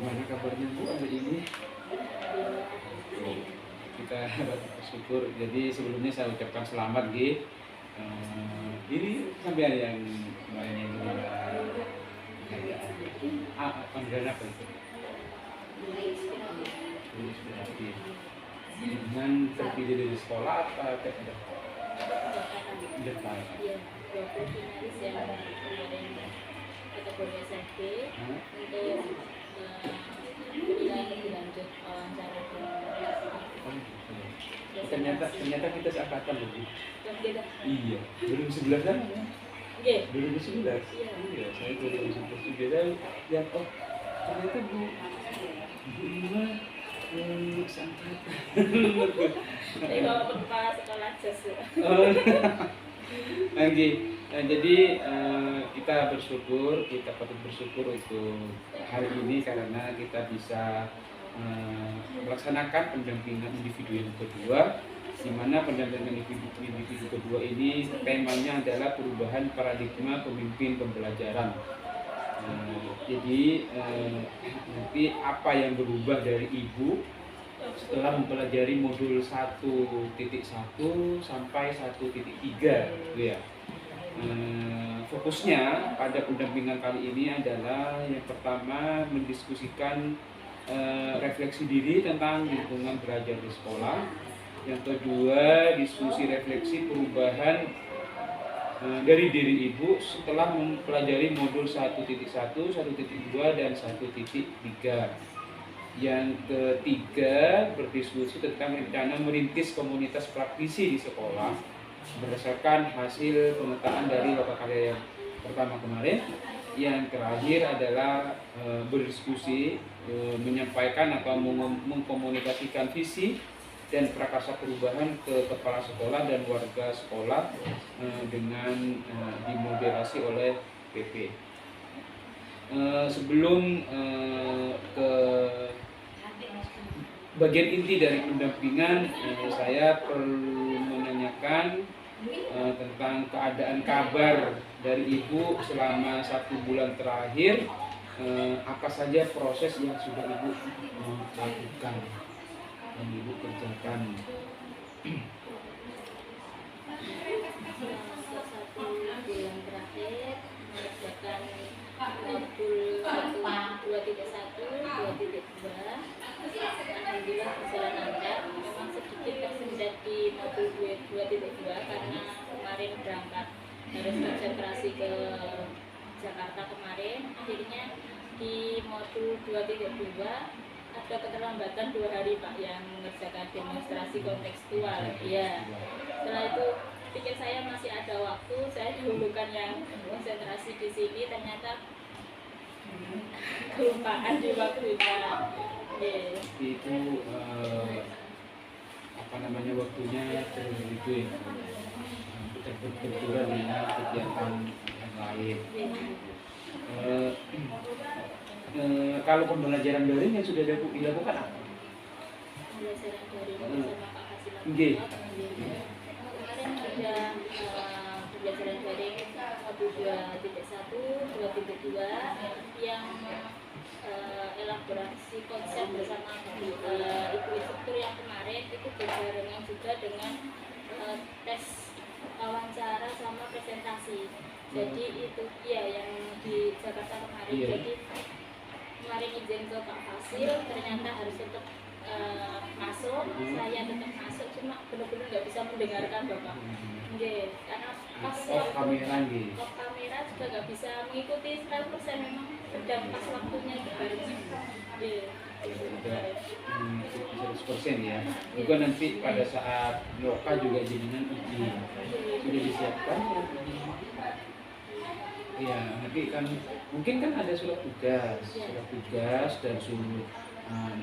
bagaimana kabarnya Bu hari ini? Kita bersyukur. Jadi sebelumnya saya ucapkan selamat Gi. Ini sampai yang kemarin yang panggilan apa itu? Inspirasi. Dengan terpilih dari sekolah apa tidak? Depan. Iya, 20 finalis yang kemarin kategori SMP untuk penilaian lebih lanjut wawancara Ternyata kita seangkatan loh. beda. Iya, 2011 kan? Oke. 2011. Iya, saya 2011 juga dan lihat oh ternyata Bu Ima seangkatan. Saya bawa kepala sekolah jas. Oke, jadi kita bersyukur, kita patut bersyukur untuk hari ini karena kita bisa melaksanakan pendampingan individu yang kedua, di mana pendampingan individu kedua ini temanya adalah perubahan paradigma pemimpin pembelajaran. Jadi nanti apa yang berubah dari Ibu setelah mempelajari modul 1.1 sampai 1.3 gitu ya. Fokusnya pada pendampingan kali ini adalah yang pertama mendiskusikan refleksi diri tentang lingkungan belajar di sekolah. Yang kedua, diskusi refleksi perubahan dari diri Ibu setelah mempelajari modul 1.1, 1.2 dan 1.3. Yang ketiga, berdiskusi tentang rencana merintis komunitas praktisi di sekolah berdasarkan hasil pemetaan dari lokakarya yang pertama kemarin. Yang terakhir adalah berdiskusi, menyampaikan atau mengkomunikasikan visi dan prakarsa perubahan ke kepala sekolah dan warga sekolah dengan dimoderasi oleh PP. Sebelum ke bagian inti dari pendampingan, saya perlu menanyakan tentang keadaan kabar dari Ibu selama 1 bulan terakhir. Apa saja proses yang sudah Ibu lakukan dan Ibu kerjakan? Bulan terakhir mengerjakan modul 2.1, 2.2. Alhamdulillah berjalan lancar. Memang sedikit tersendat di modul 2.2 karena kemarin berangkat harus konsentrasi ke Jakarta kemarin. Akhirnya di modul 2.2 ada keterlambatan 2 hari Pak yang mengerjakan demonstrasi kontekstual. Ya. Setelah itu pikir saya masih ada waktu, saya dahulukan yang konsentrasi di sini, ternyata kelupaan di waktunya. Itu apa namanya waktunya begitu ya, terbenturan dengan kegiatan yang lain. Kalau pembelajaran daring yang sudah dilakukan apa? Pembelajaran daring sama Pak Hasil. Nggih. Kemarin ada pembelajaran daring modul 2.1, 2.2 yang elaborasi konsep bersama ibu instruktur yang kemarin itu berbarengan juga dengan tes wawancara sama presentasi. Jadi itu ya yang di Jakarta kemarin. Iya. Jadi kemarin izin ke Pak Fasil, ternyata harus tetap masuk. Saya tetap masuk, cuma benar-benar nggak bisa mendengarkan Bapak. Nggih, karena pas off kamera nggih. off kamera juga nggak bisa mengikuti 100%, memang sedang pas waktunya itu barunya. Nggih. Sudah 100% ya. Juga nanti pada saat loka juga jenengan uji sudah disiapkan ya. Iya, nanti kan mungkin kan ada surat tugas dan suruh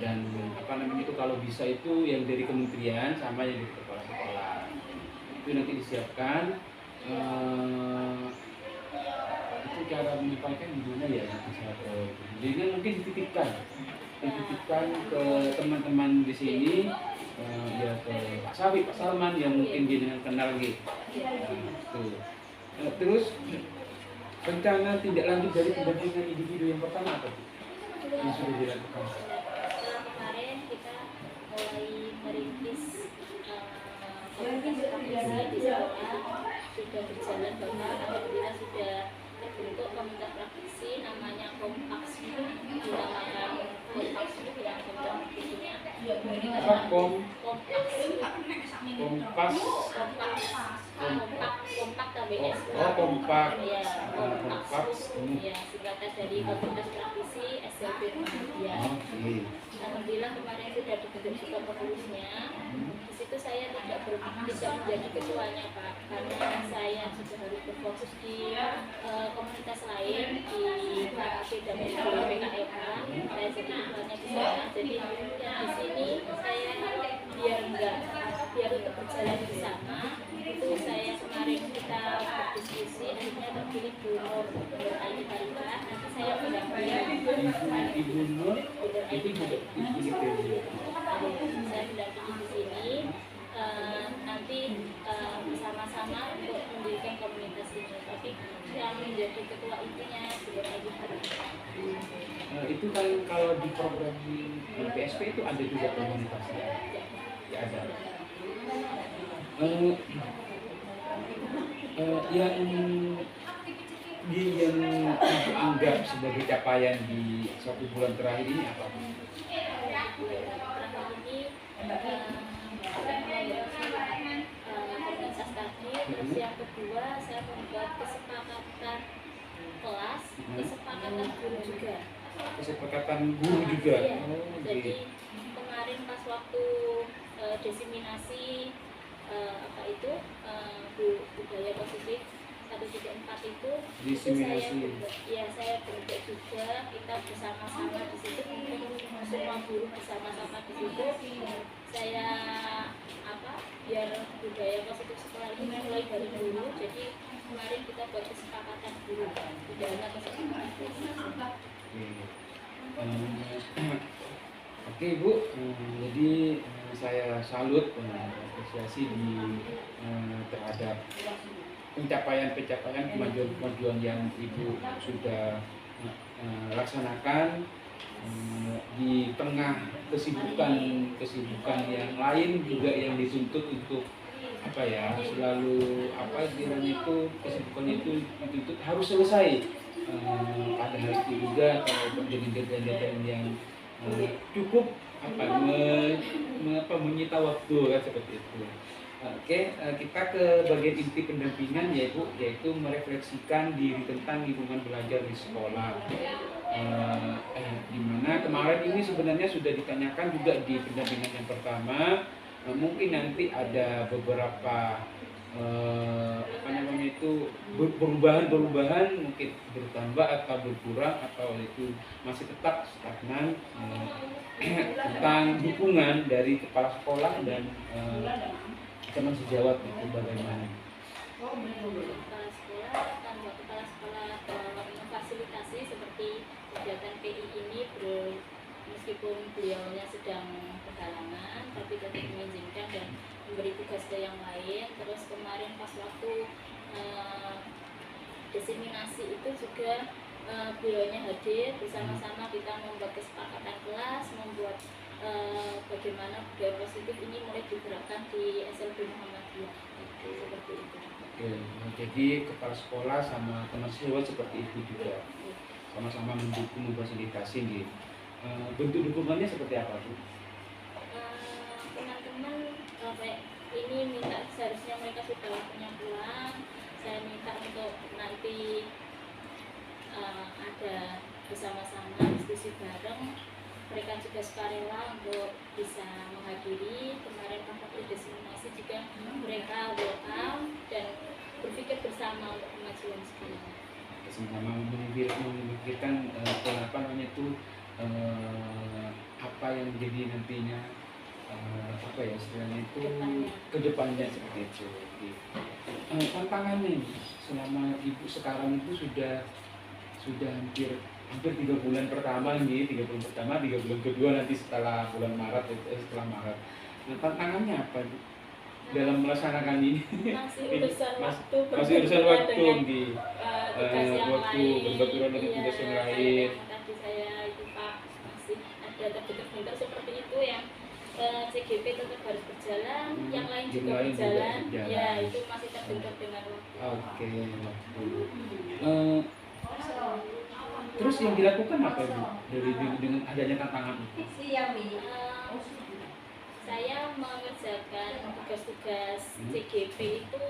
dan apa namanya itu kalau bisa itu yang dari kementerian sama yang dari kepala sekolah itu nanti disiapkan. Itu cara menyampaikan gimana ya nanti saya jadi mungkin dititipkan ke teman-teman di sini, ya ke Pak Sawi, Pak Salman yang mungkin jenengan kenal gitu. Terus rencana tindak lanjut dari pendampingan individu yang pertama apa Bu? yang sudah dilakukan? Setelah kemarin kita mulai merintis komunitas praktisi di sekolah, sudah berjalan bahwa alhamdulillah sudah terbentuk komunitas praktisi namanya Kompaks, dinamakan Kompaks itu yang kompak isinya Apa Kompaks kompas? kompak KBS Oh, kompak. ya Kompaks. Kompaks ya singkatan dari komunitas praktisi SLB Muhammadiyah. Alhamdulillah kemarin sudah dibentuk juga pengurusnya. Di situ saya tidak menjadi ketuanya Pak, karena saya juga harus berfokus di komunitas lain di KAP dan di PKLK. Saya jadi ketuanya di sana. Jadi yang di sini saya biar untuk berjalan bersama itu saya kemarin kita berdiskusi akhirnya terpilih Bu Nur Aini Farida. Nanti saya mendampingi Ibu Nur itu juga saya mendampingi di sini nanti bersama-sama untuk mendirikan komunitas ini. Tapi yang menjadi ketua intinya Bu Nur Aini Farida. itu kan kalau di program di PSP itu ada juga komunitasnya. Ya ada. Yang dianggap sebagai capaian di 1 bulan terakhir ini apa? Terakhir ini komunitas tadi, terus yang kedua saya membuat kesepakatan kelas, kesepakatan guru juga. Kesepakatan guru juga. Iya. Oh, Jadi kemarin pas waktu desiminasi apa itu budaya positif 1.4 itu saya bentuk juga, kita bersama-sama di situ, semua guru bersama-sama di situ. Saya biar budaya positif sekolah ini mulai dari dulu. Jadi kemarin kita buat kesepakatan guru, tidak hanya kesepakatan guru. Oke Ibu, jadi saya salut apresiasi terhadap pencapaian kemajuan yang Ibu sudah laksanakan di tengah kesibukan yang lain juga yang dituntut untuk selalu istilahnya itu kesibukan itu dituntut harus selesai pada hari itu juga kalau deadline yang cukup menyita waktu kan seperti itu. Oke, kita ke bagian inti pendampingan yaitu merefleksikan diri tentang lingkungan belajar di sekolah. Di mana kemarin ini sebenarnya sudah ditanyakan juga di pendampingan yang pertama. Mungkin nanti ada beberapa perubahan mungkin bertambah atau berkurang atau itu masih tetap stagnan tentang dukungan dari kepala sekolah dan teman sejawat itu bagaimana? Kepala sekolah memfasilitasi seperti kegiatan PI ini meskipun beliaunya sedang berhalangan tapi tetap mengizinkan dan memberi tugas ke yang lain. Terus kemarin pas waktu desiminasi itu juga beliaunya hadir, bersama-sama kita membuat kesepakatan kelas, membuat bagaimana budaya positif ini mulai digerakkan di SLB Muhammadiyah seperti itu. Oke, jadi kepala sekolah sama teman sejawat seperti itu juga sama-sama mendukung memfasilitasi gitu. Bentuk dukungannya seperti apa Bu? Teman-teman ini minta seharusnya mereka sudah waktunya pulang. Saya minta untuk nanti ada bersama-sama diskusi bareng. Mereka juga sukarela untuk bisa menghadiri. Kemarin pas waktu desiminasi juga mereka welcome dan berpikir bersama untuk kemajuan sekolah. Sama memikirkan apa yang menjadi nantinya istilahnya itu kedepannya seperti itu. Tantangannya selama Ibu sekarang itu sudah hampir 3 bulan pertama nih, 3 bulan pertama, 3 bulan kedua nanti setelah bulan Maret setelah Maret. Tantangannya apa dalam melaksanakan ini? Masih urusan waktu di tugas yang lain. berbenturan dengan tugas yang lain. Tadi saya itu Pak masih ada terbentuk seperti itu yang CGP tetap harus berjalan, yang lain juga berjalan, ya itu masih terbentuk dengan waktu. Oke. Terus yang dilakukan apa Ibu dengan adanya tantangan itu? Saya mengerjakan tugas-tugas CGP itu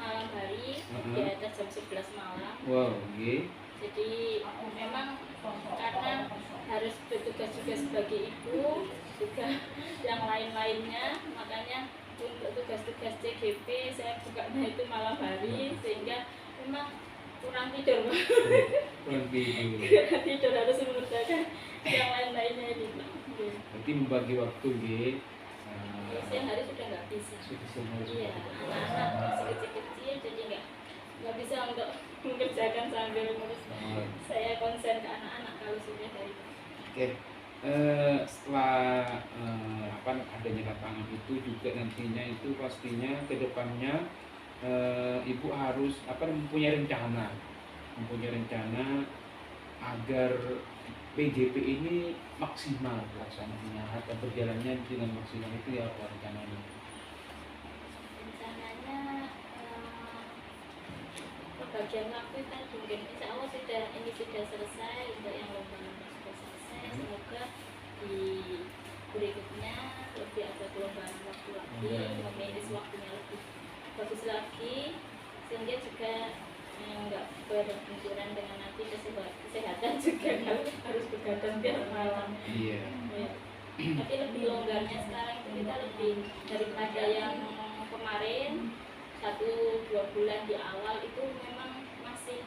malam hari di atas jam 11 malam. Wow, okay. Jadi memang karena harus bertugas juga sebagai ibu, juga yang lain-lainnya, makanya untuk tugas-tugas CGP saya bukanya itu malam hari, sehingga memang kurang tidur. Kurang tidur. Kurang tidur, harus mengerjakan yang lain-lainnya ini. Berarti membagi waktu gitu. Siang hari sudah nggak bisa. Iya, anak-anak masih kecil-kecil, jadi nggak bisa untuk mengerjakan sambil ngurus. Saya konsen ke anak-anak kalau sudah dari. Oke. Setelah adanya lapangan itu juga nantinya itu pastinya kedepannya ibu harus mempunyai rencana agar PJP ini maksimal pelaksanaannya atau berjalannya dengan maksimal itu ya apa rencananya? Rencananya pembagian waktu kan mungkin insya Allah sudah selesai, untuk yang lomba-lomba sudah selesai. Semoga di berikutnya lebih ada kelombangan waktu lagi, memanage waktunya lebih bagus lagi, sehingga juga nggak berbenturan dengan nanti kesehatan juga harus begadang tiap malam. Iya. Ya. Tapi lebih longgarnya sekarang itu kita lebih daripada yang kemarin 1-2 bulan di awal itu memang masih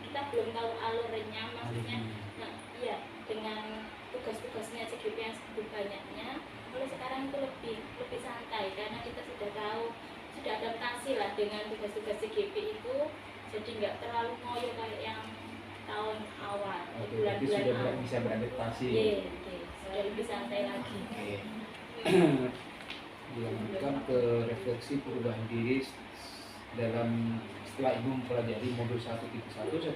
kita belum tahu alurnya, maksudnya iya dengan tugas-tugasnya CGP yang segitu banyaknya. Kalau sekarang itu lebih santai karena kita sudah tahu, sudah adaptasi lah dengan tugas-tugas CGP itu, jadi nggak terlalu ngoyo kayak yang tahun awal. Bulan-bulan sudah bisa beradaptasi. Iya, sudah lebih santai lagi. Dilanjutkan ke refleksi perubahan diri dalam setelah ibu mempelajari modul 1.1, 1.2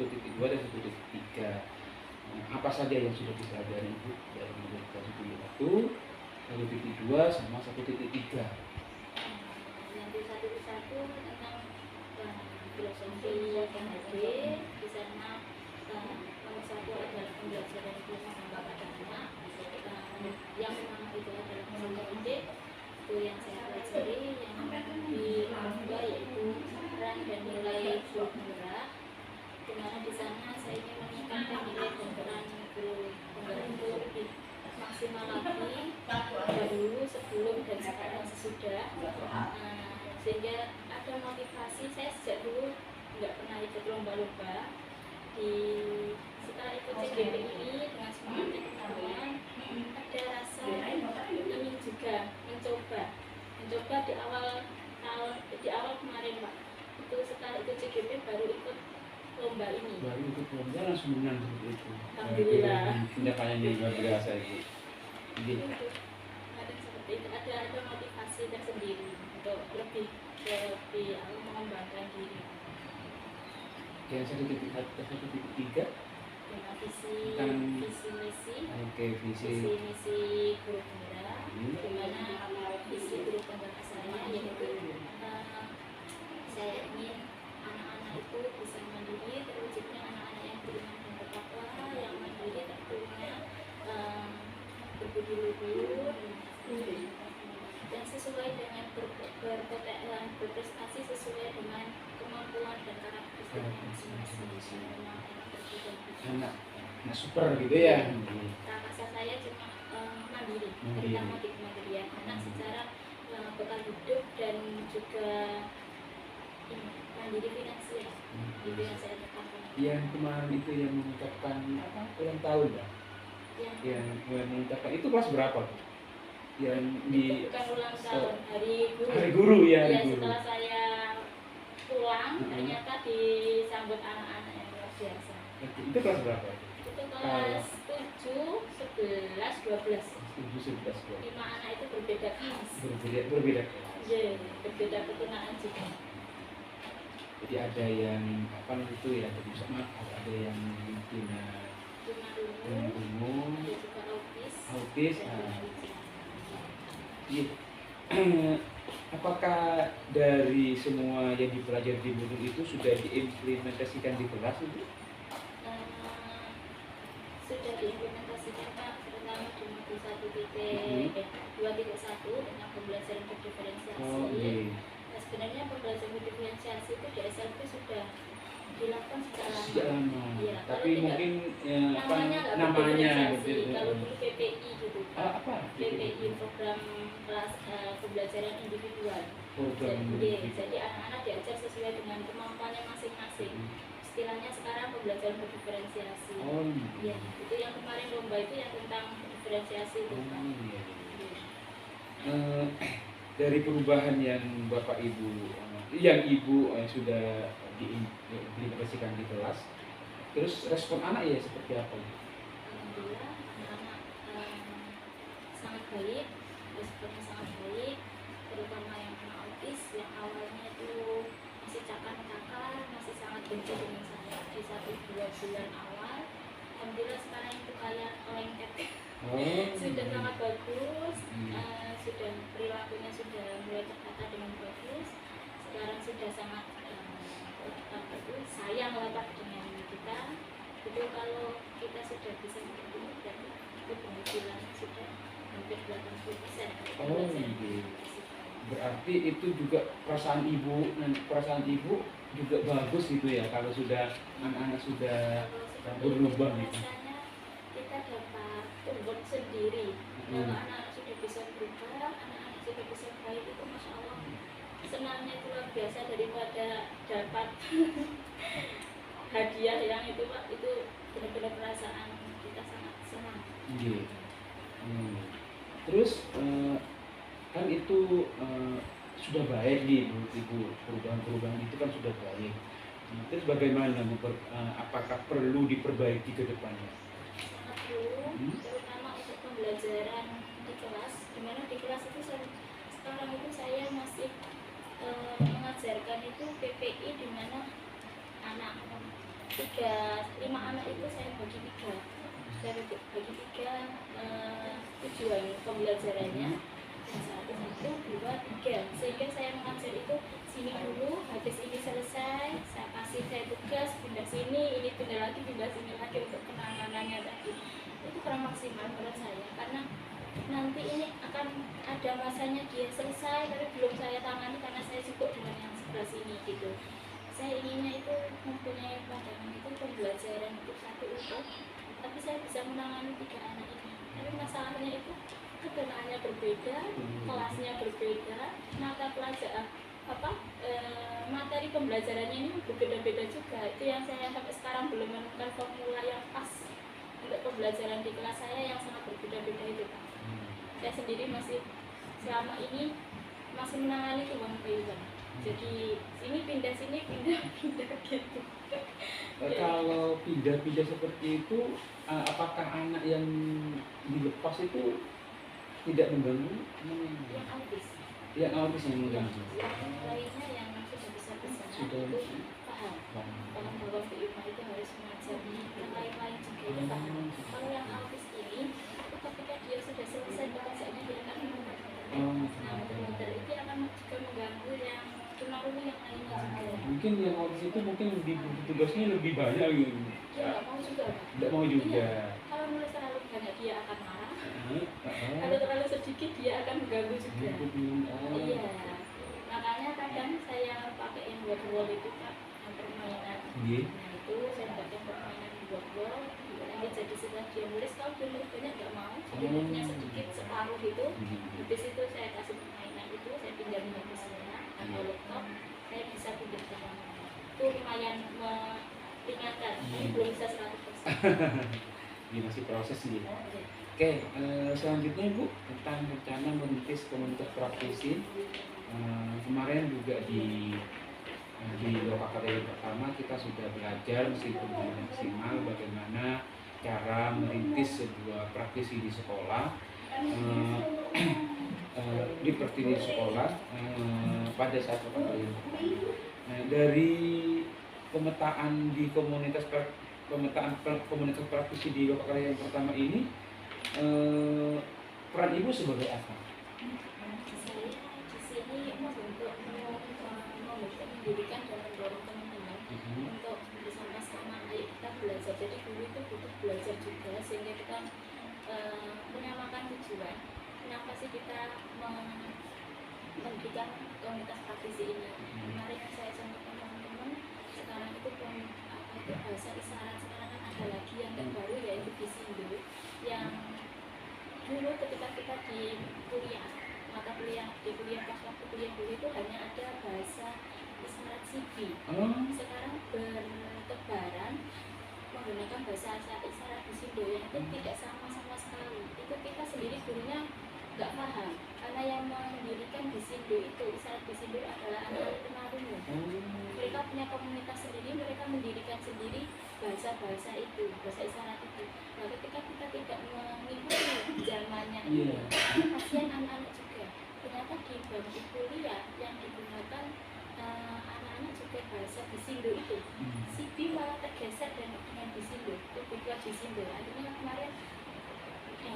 dan 1.3. Apa saja yang sudah dipelajari ibu dari modul 1.1, 1.2 sama 1.3? Yang 1.1 tentang filosofi KHB, di sana nomor 1 adalah pembelajaran ilmu pada anak. Yang pertama itu adalah pendidik, itu yang saya pelajari. Yang kedua yaitu peran dan nilai guru penggerak, di mana di sana saya ingin meningkatkan nilai dan peran guru penggerak itu lebih maksimal lagi dahulu, sebelum dan sekarang sesudah, sehingga ada motivasi. Saya sejak dulu nggak pernah ikut lomba-lomba, setelah ikut CGP ini dengan semangat teman-teman ada rasa ingin juga mencoba di awal kemarin Pak, itu setelah itu CGP baru ikut lomba ini, baru ikut lomba langsung menang seperti itu. Alhamdulillah. Tindakannya jadi luar biasa itu. Ada seperti itu, ada motivasi tersendiri untuk lebih mengembangkan diri. Yang 1.3 dengan visi misi. Oke, visi misi guru penggerak, di mana visi guru penggerak saya yaitu saya ingin anak-anak itu bisa mandiri, terwujudnya anak-anak yang beriman dan bertakwa, yang mandiri tentunya, berbudi luhur dan sesuai dengan berprestasi sesuai dengan kemampuan dan karakteristiknya masing-masing. Anak super gitu ya. Rasa saya cuma mandiri, terutama di kemandirian anak secara bekal hidup dan juga mandiri finansial. Itu yang saya tekankan. Yang kemarin itu yang mengucapkan ulang tahun ya? Yang mengucapkan itu kelas berapa tuh? Yang bukan ulang tahun, hari guru. Setelah saya pulang ternyata disambut anak-anak yang luar biasa. Itu kelas berapa? Itu kelas 7, 11, 12. 7, 11, 12. 5 anak itu berbeda kelas. Berbeda kelas. Iya, berbeda ketunaan juga. Jadi ada yang itu ya, jadi sama ada yang punya tunarungu, ada juga autis, autis. dan Nah, tunawicara. iya. Apakah dari semua yang dipelajari di modul itu sudah diimplementasikan di kelas itu? Eh, sudah diimplementasikan Pak, terutama di modul 2.1 tentang pembelajaran berdiferensiasi. Oh, iya. Nah, sebenarnya pembelajaran berdiferensiasi itu di SLP sudah dilakukan sejak Sejak lama. lama. Iya, Tapi kalau tidak, mungkin ya, apa namanya nggak namanya berdiferensiasi. Kalau dulu PPI gitu Pak. apa? PPI, program kelas pembelajaran individual. Program Jadi anak-anak diajar sesuai dengan kemampuannya masing-masing. Istilahnya sekarang pembelajaran berdiferensiasi. Oh, Ya, itu yang kemarin lomba itu yang tentang diferensiasi itu Pak. oh, iya. Dari perubahan yang Bapak Ibu, yang Ibu sudah diimplementasikan di kelas, terus respon anak ya seperti apa? Alhamdulillah anak-anak sangat baik, responnya sangat baik, terutama yang anak autis yang awalnya itu masih cakar-cakar, masih sangat benci dengan saya di 1-2 bulan awal. Alhamdulillah sekarang itu kayak lengket. Sudah sangat bagus, sudah perilakunya sudah mulai tertata dengan bagus. Sekarang sudah sangat sayang lah Pak dengan kita. Itu kalau kita sudah bisa bertemu berarti itu penghasilan sudah hampir 80%. Oh, iya. Berarti itu juga perasaan ibu juga bagus gitu ya kalau sudah anak-anak sudah berubah gitu. Rasanya kita dapat tumbuh sendiri. Kalau anak-anak sudah bisa berubah, anak-anak sudah bisa baik itu masya Allah senangnya itu luar biasa daripada dapat hadiah yang itu Pak, itu benar-benar perasaan kita sangat senang. Iya. Terus kan itu sudah baik nih menurut Ibu, perubahan-perubahan itu kan sudah baik. Terus bagaimana apakah perlu diperbaiki ke depannya? Sangat perlu, terutama untuk pembelajaran di kelas, dimana di kelas itu sekarang itu saya masih mengajarkan itu PPI, di mana anak 5 anak itu saya bagi 3 tujuan pembelajarannya. Yang 1, 2, 3, sehingga saya mengajar itu sini dulu, habis ini selesai saya kasih tugas pindah sini, ini pindah lagi, pindah sini lagi untuk penanganannya tadi. Itu kurang maksimal menurut saya, karena nanti ini akan ada masanya dia selesai tapi belum saya tangani karena saya sibuk dengan yang sebelah sini gitu. Saya inginnya itu mempunyai pandangan itu pembelajaran itu satu utuh, tapi saya bisa menangani 3 anak ini. Tapi masalahnya itu kebenarannya berbeda, kelasnya berbeda, mata pelajaran materi pembelajarannya ini berbeda-beda juga. Itu yang saya sampai sekarang belum menemukan formula yang pas untuk pembelajaran di kelas saya yang sangat berbeda-beda itu Pak. Saya sendiri masih selama ini masih menangani one by one. Jadi sini pindah gitu. Kalau pindah-pindah seperti itu, apakah anak yang dilepas itu tidak mengganggu? Yang autis. Yang autis yang mengganggu. Yang lainnya yang sudah bisa bicara Sudah itu paham bahwa PIMA itu harus mengajar. Yang lain-lain juga itu paham. Kalau yang autis ini, ketika dia sudah selesai pekerjaannya dia akan mundur. Nah, mundur itu akan juga mengganggu yang tunarungu yang lainnya juga. Mungkin yang autis itu mungkin tugasnya lebih banyak gitu. Dia nggak mau juga Pak. Tidak mau juga. Iya. Kalau nulis terlalu banyak dia akan marah. Kalau terlalu sedikit dia akan mengganggu juga. Iya. Makanya kadang saya pakai yang wall itu Pak, yang permainan. Nah itu saya pakai permainan wall. Nanti jadi setelah dia nulis, kalau dia nulis banyak nggak mau, jadi nulisnya sedikit separuh gitu. Habis itu saya kasih permainan itu, saya pinjamin ke saya atau laptop, saya bisa pinjam ke sana. Itu lumayan meringankan. Ini belum bisa 100%. Ini masih proses nih. Oke, selanjutnya Bu, tentang rencana merintis komunitas praktisi. Kemarin juga di lokal pertama kita sudah belajar meskipun belum maksimal bagaimana cara merintis sebuah praktisi di sekolah, di sekolah pada saat lokal. Dari pemetaan di komunitas pemetaan komunitas praktisi di Loka Karya yang pertama ini, peran ibu sebagai apa? Saya di sini membentuk pendidikan dan mendorong teman-teman untuk bersama-sama ayo kita belajar. Jadi guru itu butuh belajar juga, sehingga kita menyamakan tujuan. Kenapa sih kita memberikan komunitas praktisi ini? Kemarin yang saya contohkan teman-teman, sekarang itu bahasa isyarat, sekarang kan ada lagi yang terbaru yaitu Bisindo, yang dulu ketika kita di kuliah, mata kuliah di kuliah pas waktu kuliah dulu itu hanya ada bahasa isyarat Sibi. Sekarang bertebaran menggunakan bahasa isyarat Bisindo yang itu tidak sama sekali. Itu kita sendiri gurunya nggak paham, karena yang mendirikan Bisindo itu, isyarat Bisindo adalah anak-anak tunarungu. Mereka punya komunitas sendiri, mereka mendirikan sendiri bahasa itu, bahasa isyarat itu. Nah, ketika kita tidak mengikuti zamannya ini, kasihan anak-anak juga. Ternyata di bangku kuliah yang digunakan anak-anak juga bahasa Bisindo itu. Sibi malah tergeser dengan Bisindo, lebih kuat Bisindo. Akhirnya kemarin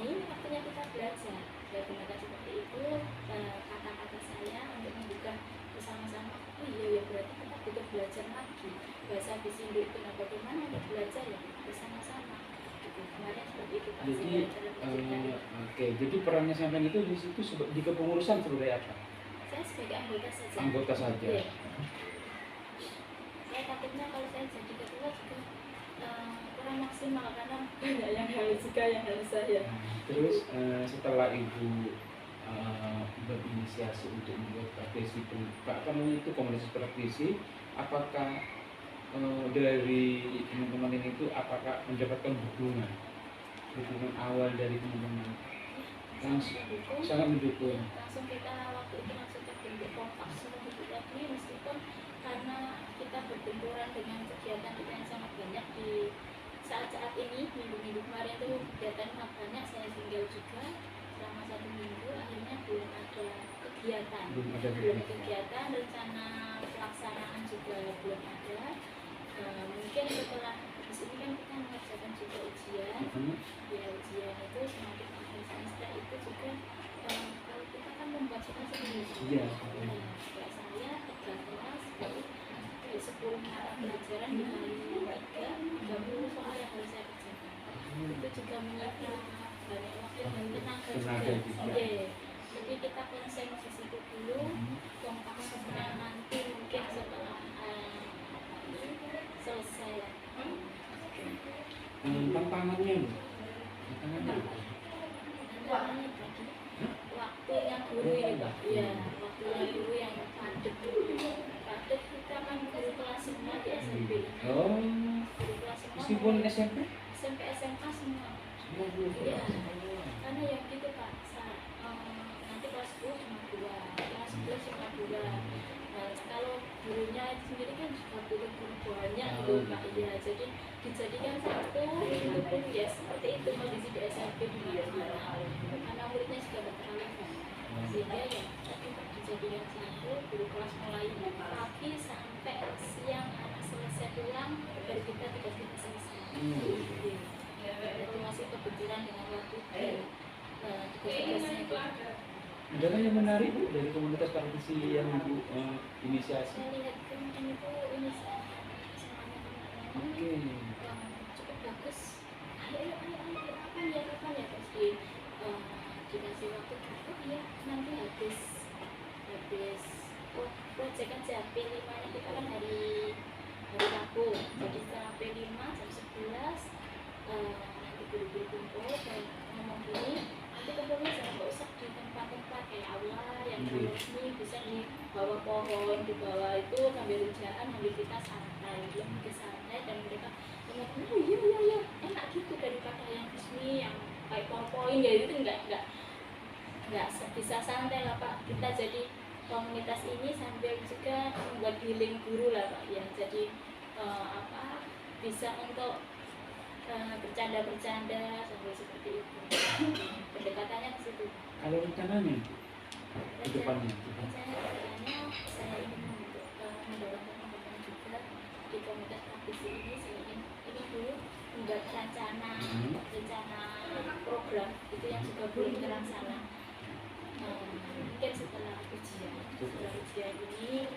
ini waktunya kita belajar. Saya gunakan seperti itu kata-kata saya untuk membuka bersama-sama. Oh iya ya, berarti kita butuh belajar lagi bahasa Bisindo itu. Nah, bagaimana untuk belajar ya bersama-sama. Gitu. Kemarin seperti itu Pak. Jadi jadi perannya sampean itu di situ di kepengurusan sebagai apa? Saya sebagai anggota saja. Anggota saja. Ya. Saya takutnya kalau saya jadi ketua juga kurang maksimal, karena banyak yang harus saya. Terus setelah ibu berinisiasi untuk membuat praktisi itu komunitas praktisi, apakah dari teman-teman ini itu apakah mendapatkan dukungan awal dari teman-teman? Sangat mendukung. Langsung kita waktu itu langsung terbentuk kompak semua lagi, meskipun karena kita berbenturan dengan kegiatan kita yang sangat banyak di saat-saat ini. Minggu-minggu kemarin itu kegiatan sangat banyak, saya tinggal juga selama 1 minggu, akhirnya belum ada kegiatan, rencana pelaksanaan juga belum ada. Mungkin setelah di sini kan kita mengerjakan juga ujian, ya ujian itu semakin akhir semester itu juga kalau kita kan membuat soal sendiri. Kayak saya 3 kelas, jadi 10 mata pelajaran dikali 30 soal yang harus saya kerjakan. Itu juga menyita banyak waktu dan tenaga juga. Jadi kita konsen di situ dulu, kompak sebenarnya nanti mungkin setelah selesai. Tantangannya waktunya guru ini Pak. Iya, waktunya guru yang padat kita kan guru kelas semua di SMP. Guru kelas semua. Meskipun SMP? SMP SMA semua. Iya. Karena yang gitu Pak. Nanti kelas 10 cuma 2, kelas 11 cuma 2. Nah, kalau gurunya sendiri kan juga butuh banyak loh Pak. Iya, jadi dijadikan satu itu pun ya seperti itu kondisi di SMP di mana karena muridnya juga berterlalu banyak, sehingga ya dijadikan satu guru kelas mulai pagi sampai siang, anak selesai pulang baru kita selesai. Itu masih kebetulan dengan waktu dan tugas-tugasnya itu. Ada yang menarik Bu dari komunitas praktisi yang Ibu inisiasi? Saya lihat kemarin itu inisiasi semuanya teman-teman cukup bagus. Ayo kapan ya terus dikasih waktu oh iya nanti habis proyek kan P5 nya kita kan hari Rabu, jadi setelah P5 jam 11 nanti guru-guru kumpul dan ngomong gini, nanti kumpulnya jangan nggak usah di tempat-tempat kayak aula yang resmi, bisa di bawah pohon, di bawah itu sambil hujan, sambil kita santai, lebih santai, dan mereka ngomong oh iya enak gitu daripada yang resmi yang kayak PowerPoint ya, itu nggak bisa santai lah Pak. Kita jadi komunitas ini sambil juga membuat healing guru lah Pak ya, jadi bisa untuk bercanda sambil seperti itu. Pendekatannya ke situ. Kalau rencananya ke depannya? Rencananya saya ingin mendorong teman-teman juga di komunitas praktisi ini, saya ingin dulu membuat rencana program itu yang juga belum terlaksana. Mungkin setelah ujian ini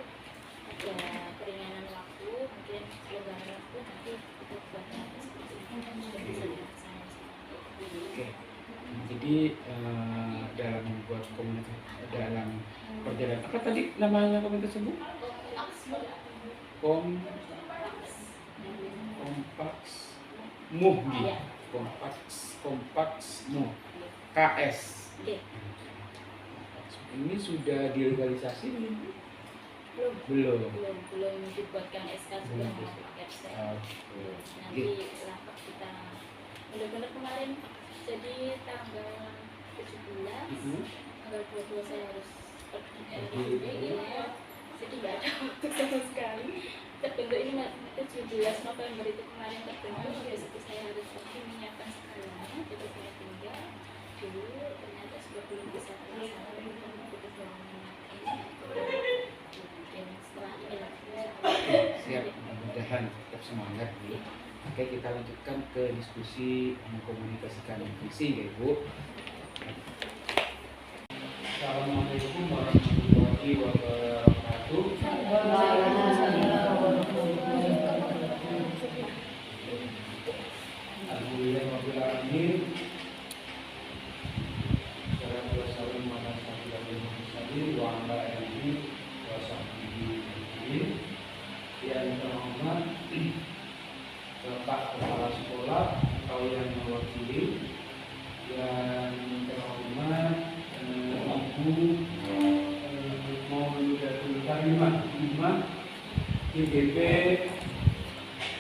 ada keringanan waktu, mungkin kelonggaran waktu, nanti kita buat seperti itu bisa dilaksanakan. Oke. Jadi dalam membuat komunitas, dalam perjalanan apa tadi namanya komunitas tersebut? Kompaks Muh, Kompaks Muh, KS. Ini sudah dilegalisasi belum? Belum dibuatkan SK juga nanti rapat kita benar-benar kemarin, jadi tanggal 17 tanggal 22 saya harus pergi jadi nggak ada waktu sama sekali. Terbentuk ini 17 November itu kemarin terbentuk, habis itu saya harus pergi menyiapkan segalanya, jadi saya tinggal dulu, ternyata sudah belum bisa terlaksana. Siap, mudah-mudahan tetap semangat nih. Oke, kita lanjutkan ke diskusi mengkomunikasikan visi ya Bu. Assalamualaikum warahmatullahi wabarakatuh. Alhamdulillahirrahmanirrahim. Yang terhormat Bapak Kepala Sekolah atau yang mewakili, yang terhormat Ibu Maulidatul Karimah Imam IPB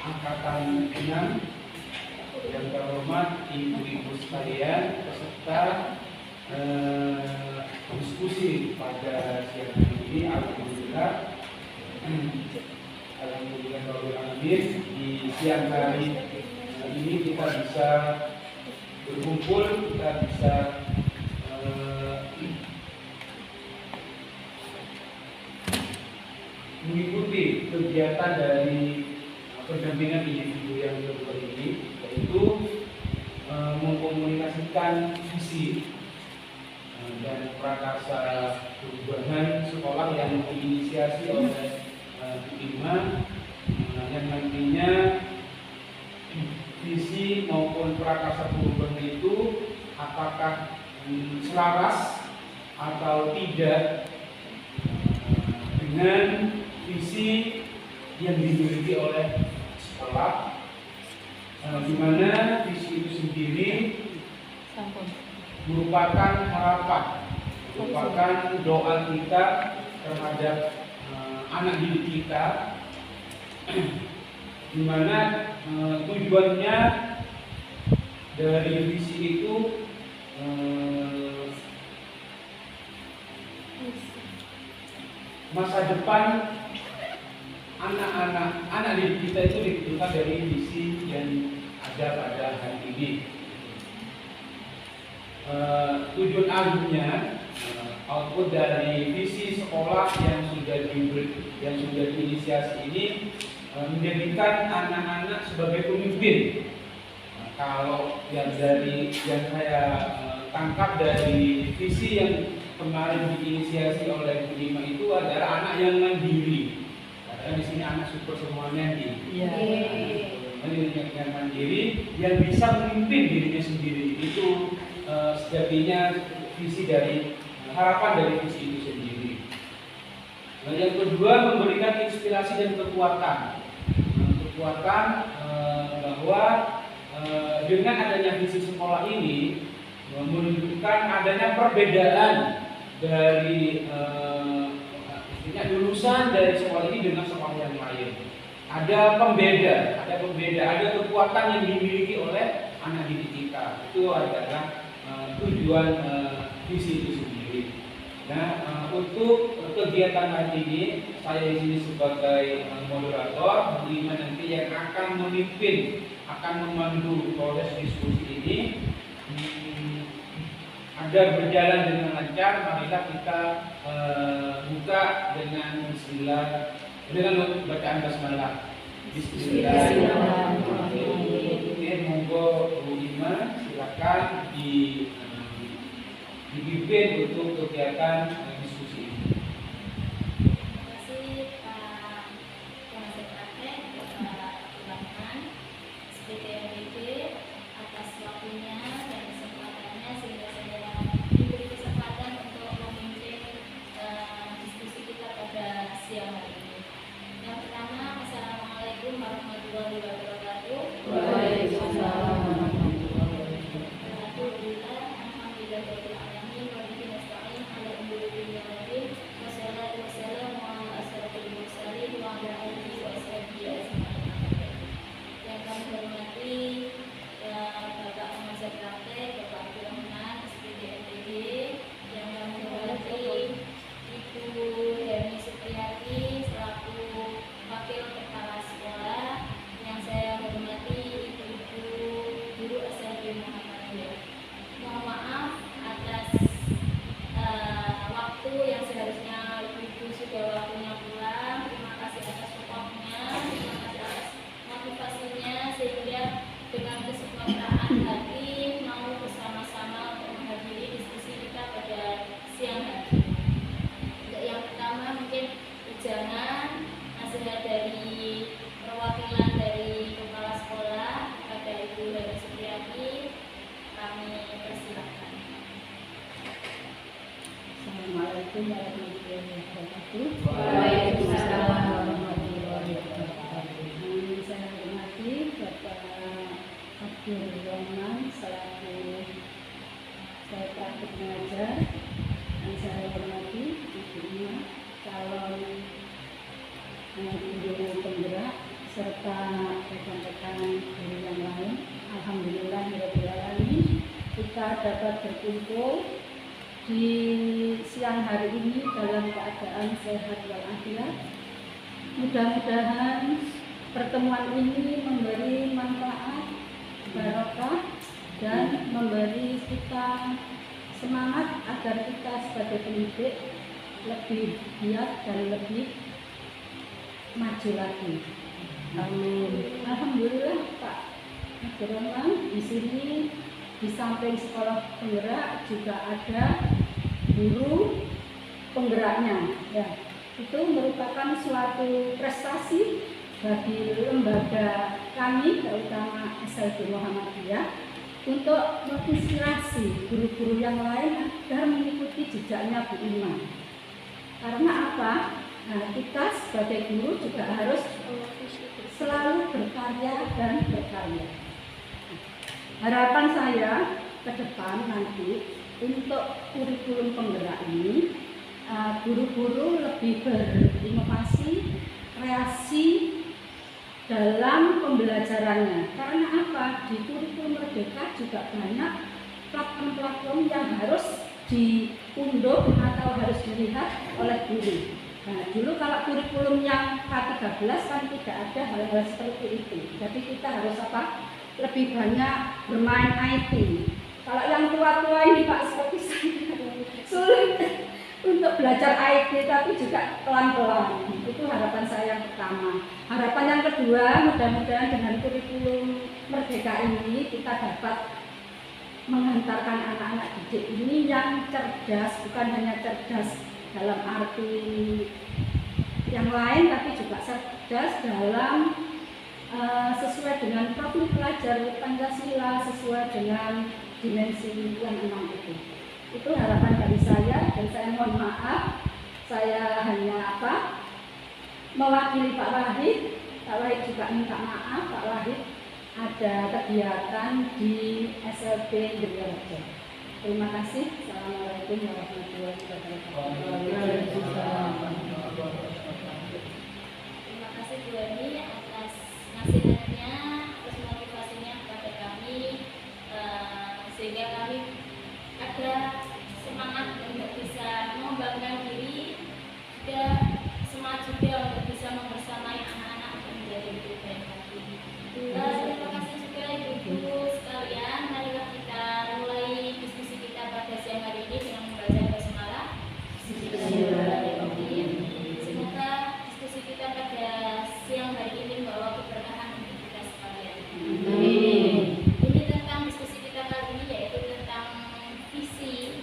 Angkatan 6, yang terhormat ibu-ibu sekalian peserta diskusi pada siang hari ini. Alhamdulillah di siang hari ini kita bisa berkumpul, kita bisa mengikuti kegiatan dari pendampingan individu yang kedua ini, yaitu mengkomunikasikan visi dan prakarsa perubahan sekolah yang diinisiasi oleh Imam, yang nantinya visi maupun prakarsa perubahan itu apakah selaras atau tidak dengan visi yang dimiliki oleh sekolah, di mana visi itu sendiri merupakan harapan, merupakan doa kita terhadap anak didik kita, di mana tujuannya dari visi itu masa depan anak didik kita itu ditentukan dari visi yang ada pada hari ini. Tujuan akhirnya output dari visi sekolah yang sudah diinisiasi ini menjadikan anak-anak sebagai pemimpin. Kalau yang saya tangkap dari visi yang kemarin diinisiasi oleh Bu Ima itu adalah anak yang mandiri. Karena di sini anak super semuanya nih. Yang mandiri, yang bisa memimpin dirinya sendiri. Itu sejatinya visi dari harapan dari visi itu sendiri. Nah, yang kedua, memberikan inspirasi dan kekuatan bahwa dengan adanya visi sekolah ini menunjukkan adanya perbedaan dari lulusan dari sekolah ini dengan sekolah yang lain. Ada kekuatan yang dimiliki oleh anak didik kita. Itu adalah tujuan visi itu sendiri. Nah, untuk kegiatan hari ini saya di sini sebagai moderator, Lima nanti yang akan memimpin, akan memandu proses diskusi ini agar berjalan dengan lancar. Marilah kita buka dengan Bismillah, dengan bacaan basmalah. Bismillahirrahmanirrahim. dipimpin untuk kegiatan diskusi ini. Terima kasih Pak Penasihat Praktek, Bapak Lapangan, SPTMPD atas waktunya dan kesempatannya sehingga saya diberi kesempatan untuk memimpin diskusi kita pada siang hari ini. Yang pertama, Assalamualaikum warahmatullahi wabarakatuh. Waalaikumsalam. Alhamdulillah, alhamdulillahirabbil alamin wa bihi nasta'in ala umuri dunya wad din. Wassalatu wassalamu ala asyrofil mursalin wa ala alihi wa sahbihi ajmain. Yang kami hormati Bapak Penasihat Praktek, Bapak Abdurrahman, SPDMPD, yang kami hormati Ibu Heni Supriyati selaku Wakil Kepala Sekolah, yang saya hormati Ibu-ibu Guru SMP Muhammadiyah. Mohon maaf atas waktu yang seharusnya Ibu sudah waktunya pulang. Terima kasih atas supportnya, terima kasih atas motivasinya sehingga dengan kesempurnaan hati mau bersama-sama untuk menghadiri diskusi kita pada siang hari. Untuk yang pertama mungkin ujangan nasihat dari perwakilan dari kepala sekolah kepada Ibu Heni Supriyati, kami persilakan. Assalamualaikum warahmatullahi wabarakatuh. Waalaikumsalam warahmatullahi wabarakatuh. Saya hormati Bapak Abdurrahman selaku saya praktik mengajar, dan saya hormati Ibu calon guru penggerak serta rekan-rekan guru yang lain. Alhamdulillahirobbilalamin, kita dapat berkumpul di siang hari ini dalam keadaan sehat walafiat. Mudah-mudahan pertemuan ini memberi manfaat, barokah, dan memberi kita semangat agar kita sebagai pendidik lebih giat dan lebih maju lagi. Amin. Alhamdulillah Pak Abdurrahman, di sini di samping sekolah penggerak juga ada guru penggeraknya. Ya, itu merupakan suatu prestasi bagi lembaga kami, terutama SLB Muhammadiyah, untuk menginspirasi guru-guru yang lain agar mengikuti jejaknya Bu Ima. Karena apa? Nah, kita sebagai guru juga harus selalu berkarya dan berkarya. Harapan saya ke depan nanti untuk kurikulum penggerak ini, guru-guru lebih berinovasi, kreasi dalam pembelajarannya. Karena apa? Di kurikulum Merdeka juga banyak platform-platform yang harus diunduh atau harus dilihat oleh guru. Nah, dulu kalau kurikulum yang K13 kan tidak ada hal-hal seperti itu. Jadi kita harus apa? Lebih banyak bermain IT. Kalau yang tua-tua ini Pak seperti saya sulit untuk belajar IT, tapi juga pelan-pelan. Itu harapan saya yang pertama. Harapan yang kedua, mudah-mudahan dengan kurikulum Merdeka ini kita dapat menghantarkan anak-anak didik ini yang cerdas, bukan hanya cerdas dalam arti yang lain, tapi juga cerdas dalam sesuai dengan profil pelajar Pancasila, sesuai dengan dimensi yang 6 itu. Itu harapan dari saya, dan saya mohon maaf, saya hanya mewakili Pak Wahid. Pak Wahid juga minta maaf, Pak Wahid ada kegiatan di SLB Indraraja. Terima kasih. Assalamualaikum warahmatullahi wabarakatuh. Terima kasih Bu Heni atas nasihatnya, atas motivasinya kepada kami, sehingga kami ada semangat untuk bisa mengembangkan diri, juga semangat juga untuk bisa membersamai anak-anak untuk menjadi lebih baik lagi. Terima kasih juga ibu-ibu sekalian. Marilah kita mulai diskusi kita pada siang hari ini dengan membaca basmalah. Semoga diskusi kita pada siang hari ini membawa keberkahan untuk kita sekalian. Ini tentang diskusi kita kali ini, yaitu tentang visi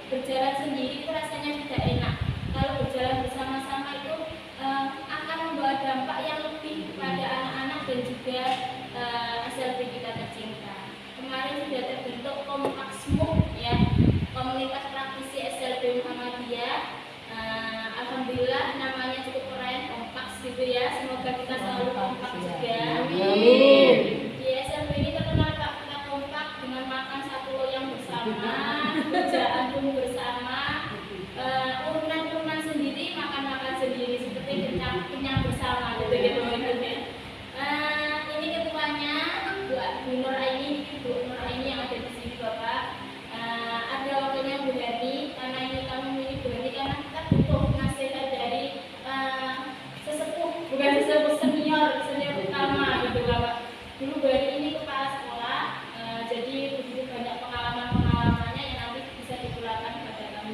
berjalan sendiri itu rasanya tidak enak. Kalau berjalan bersama-sama itu akan membawa dampak yang lebih kepada anak-anak dan juga SLB kita tercinta. Kemarin sudah terbentuk Kompaksmuk ya, komunitas praktisi SLB Muhammadiyah. Alhamdulillah namanya cukup keren, kompak gitu ya. Semoga kita selalu kompak juga. Amin. Di SLB ini terkenal Pak, kita kompak dengan makan satu loyang bersama, kerjaan pun bersama, urunan-urunan sendiri, makan-makan sendiri seperti kenyang bersama gitu gitu. Ini ketuanya Bu Nur Aini, Bu Nur Aini yang ada di sini Bapak. Ada wakilnya Bu Hani, karena ini kami memilih Bu Hani karena kita butuh nasihat dari sesepuh, bukan sesepuh, senior utama gitu Bapak. Dulu Bu Hani ini kepala sekolah, jadi begitu banyak pengalaman-pengalamannya yang nanti bisa ditularkan kepada kami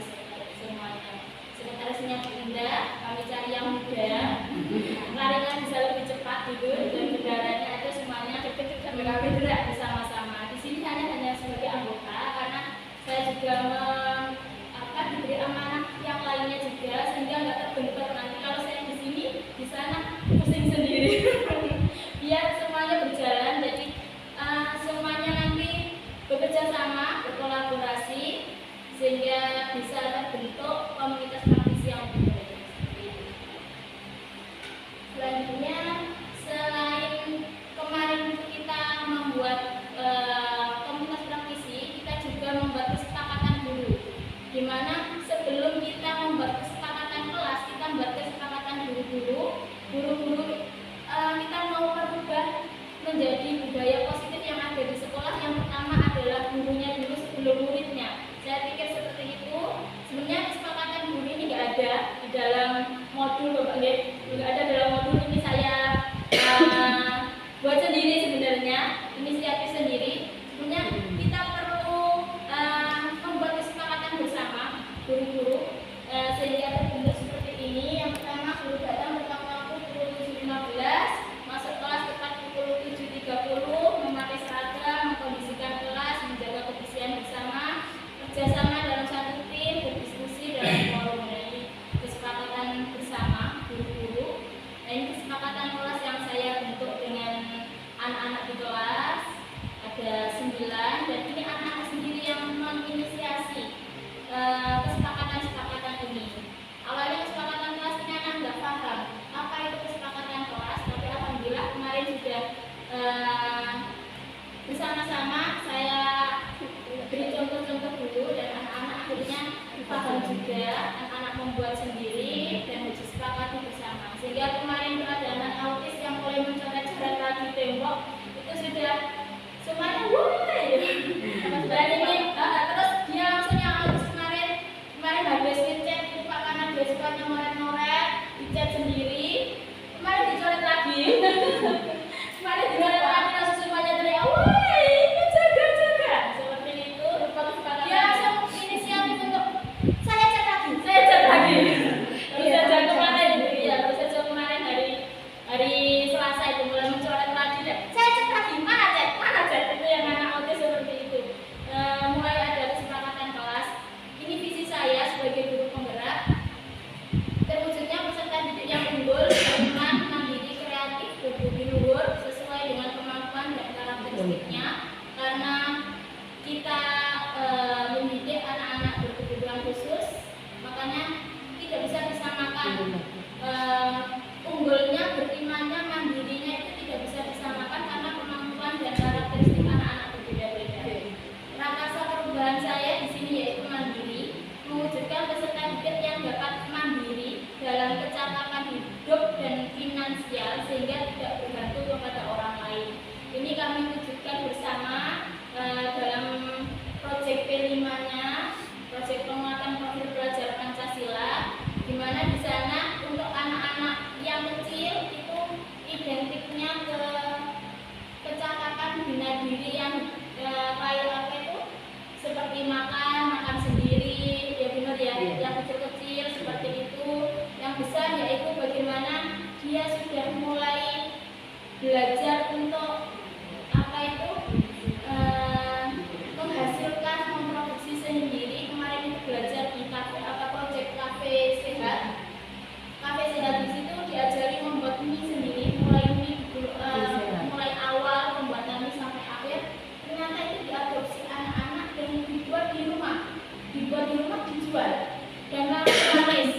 semuanya. Sekretarisnya Bu Indah, kami cari yang muda, larinya bisa lebih cepat gitu, dan kendaraannya ada semuanya kecil sampai kami gerak bersama-sama. Di sini hanya sebagai anggota karena saya juga diberi amanah yang lainnya juga sehingga nggak terbentur nanti kalau saya di sini di sana pusing sendiri. Biar semuanya berjalan, jadi semuanya nanti bekerja sama, berkolaborasi sehingga bisa terbentuk komunitas praktisi yang lebih baik. Selanjutnya, selain kemarin kita membuat komunitas praktisi, kita juga membuat kesepakatan dulu, di mana sebelum kita membuat kesepakatan kelas, kita membuat kesepakatan guru-guru kita mau merubah menjadi budaya positif yang ada di sekolah. Yang pertama adalah gurunya dulu sebelum muridnya. Saya pikir seperti itu. Sebenarnya kesepakatan guru ini nggak ada di dalam modul Bapak, nggak ada dalam modul ini, saya buat sendiri sebenarnya, inisiatif sendiri. Sebenarnya kita perlu membuat kesepakatan bersama guru-guru sehingga terbentuk seperti ini. Yang pertama, guru datang tepat waktu pukul 7.15, masuk kelas tepat pukul 7.30, memakai seragam, mengkondisikan kelas, menjaga kebersihan bersama, kerjasama dalam satu tim, berdiskusi dalam forum. Ini kesepakatan bersama guru-guru. Nah, ini kesepakatan kelas yang saya bentuk dengan anak-anak di kelas, ada 9, dan ini anak-anak sendiri yang menginisiasi kesepakatan ini. Awalnya kesepakatan kelas ini anak nggak paham apa itu kesepakatan kelas, tapi alhamdulillah kemarin sudah bersama-sama saya beri contoh-contoh dulu dan anak-anak akhirnya paham juga. Anak-anak membuat sendiri dan disepakati bersama, sehingga kemarin itu ada anak autis yang mulai mencoret-coret di tembok, itu sudah semuanya dan ini terus dia langsung yang autis kemarin habis ngecek lupa karena dia sukanya ngoret-ngoret, dicat sendiri, kemarin dicoret lagi. Kemarin dicoret lagi, langsung semuanya teriak, woi jaga seperti itu. Dia langsung inisiatif untuk saya cat lagi. Terus saja kemarin hari Selasa itu mulai mencoret lagi, saya cat lagi, mana cat itu yang anak autis seperti itu. Mulai dijual dan kalau laris.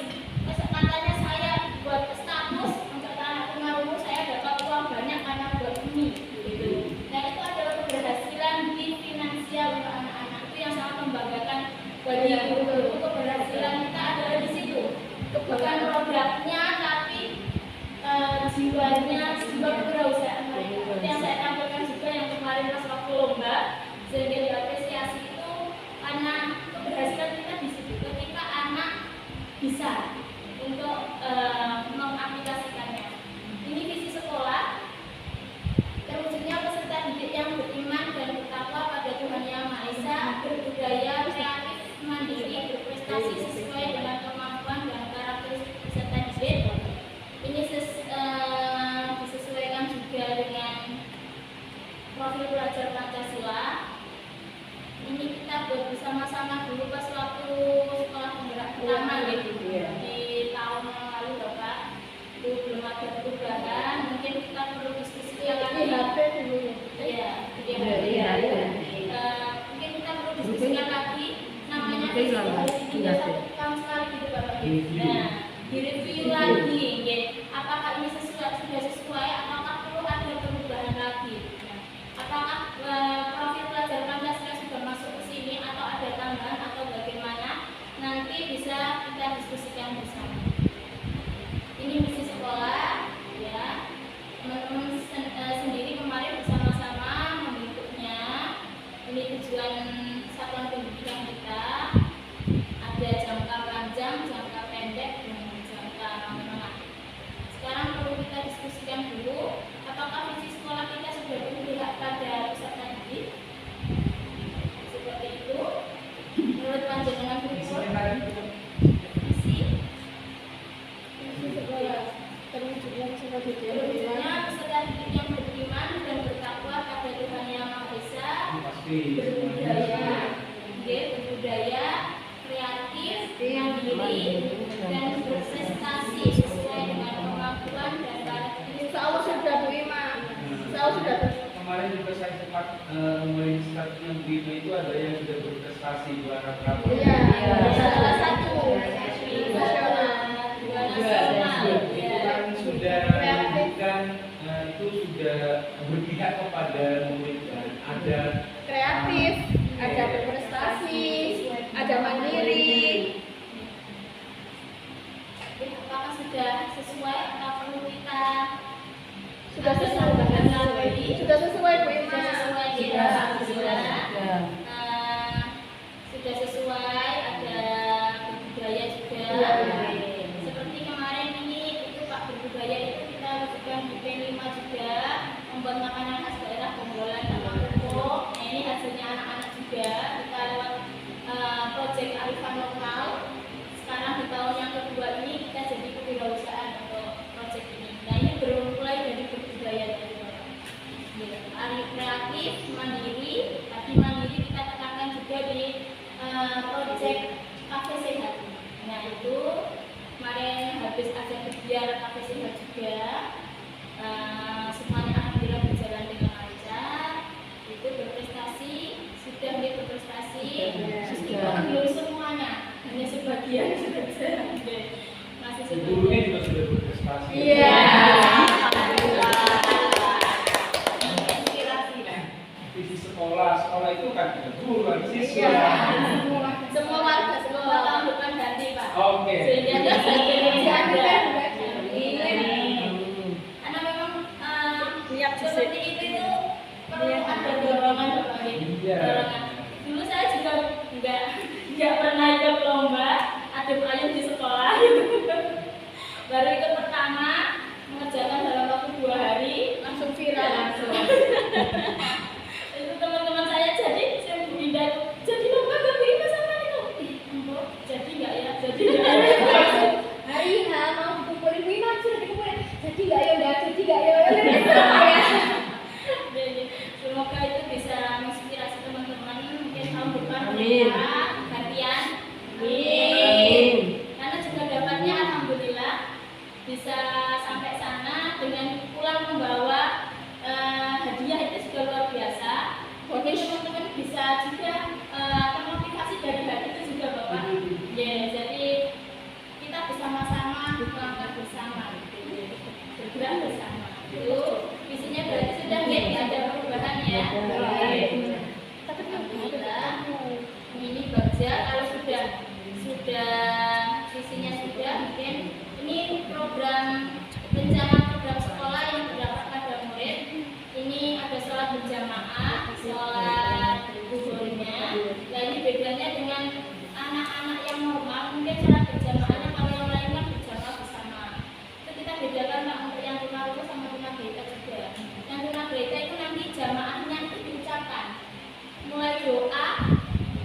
Katanya saya buat status untuk anak tunarungu saya dapat uang banyak karena buat mie gitu. Nah itu adalah keberhasilan di finansial untuk anak-anak, itu yang sangat membanggakan bagi guru. Keberhasilan kita adalah di situ, bukan produknya tapi jiwanya, jiwa kewirausahaan mereka. Seperti yang saya tampilkan juga yang kemarin pas waktu lomba, sehingga diapresiasi itu karena keberhasilan kita di situ ketika anak bisa untuk mengaplikasikannya. Ini visi sekolah, terwujudnya peserta didik yang beriman dan bertakwa pada Tuhan Yang Maha Esa, berbudaya, kreatif, mandiri, berprestasi sesuai dengan kemampuan dan karakteristik peserta didik. Ini disesuaikan juga dengan profil pelajar Pancasila. Ini kita buat bersama-sama dulu pas waktu sekolah penggerak pertama gitu. Di tahun yang lalu Bapak itu belum ada perubahan, mungkin kita perlu diskusikan lagi. Iya, mungkin kita perlu diskusikan lagi. Namanya diskusi 1 tahun sekali gitu Bapak. Nah, direview lagi, ya. Apakah ini sudah sesuai? Apakah perlu ada perubahan lagi? Nah, apakah profil pelajar Pancasila sudah masuk ke sini atau ada tambahan atau bagaimana? Nanti bisa kita diskusikan bersama. Ini misi sekolah, ya. Teman-teman sendiri kemarin bersama-sama membentuknya. Ini tujuan satuan pendidikan kita. Ada jangka panjang, jangka pendek, dan jangka menengah. Sekarang perlu kita diskusikan dulu, apakah visi sekolah kita sudah berpihak pada peserta didik? Seperti itu. Menurut panjenengan visi sekolah terwujudnya peserta didik yang beriman dan bertakwa pada Tuhan Yang Maha Esa, berbudaya, kreatif, mandiri, dan berprestasi sesuai dengan kemampuan dan karakteristik. Insya sudah Bu Ima. Sudah. Kemarin juga saya sempat melihat yang berita itu ada yang sudah berprestasi juara berapa? Iya. Salah satu nasional. Itu kan sudah menunjukkan itu sudah berpihak kepada murid dan ada Kreatif, ada berprestasi, ada mandiri. Apakah sudah sesuai atau perlu kita Sudah sesuai Bu Ima. Sudah sesuai ya, alhamdulillah. Sudah sesuai, ada berbudaya juga. Seperti kemarin ini itu Pak berbudaya itu kita lakukan di P5 juga, membuat makanan khas daerah Bonggolan sama pupuk. Nah ini hasilnya anak-anak juga. Kita lewat proyek arifan lokal. Sekarang di tahun yang kedua ini kita jadi kewirausahaan untuk proyek ini. Nah ini mulai dari berbudaya tadi. Kreatif, mandiri, tapi mandiri kita tekankan juga di proyek kafe sehat. Nah itu kemarin habis ada kegiatan kafe sehat juga, semuanya alhamdulillah berjalan dengan lancar. Itu berprestasi, sudah berprestasi, meskipun belum semuanya, hanya sebagian saja. Masih gurunya sebagian. juga sudah berprestasi. Iya. Visi sekolah itu kan ada guru, ada siswa. Semua warga semua tahun depan ganti Pak. Oke. Sehingga ada. Karena memang seperti itu perlu ada dorongan Bapak. Dorongan. Dulu saya juga nggak pernah ikut lomba adem ayem di sekolah. Baru ikut pertama mengerjakan dalam waktu 2 hari langsung viral langsung. Itu teman-teman saya jadi pindah jadi lomba gak bisa sama itu. Jadi nggak ya? Jadi nggak ya? sholat berjamaahnya, kalau yang lain kan berjamaah bersama. Itu kita bedakan Pak untuk yang tunarungu sama tunagrita juga. Yang tunagrita itu nanti jamaahnya itu diucapkan mulai doa,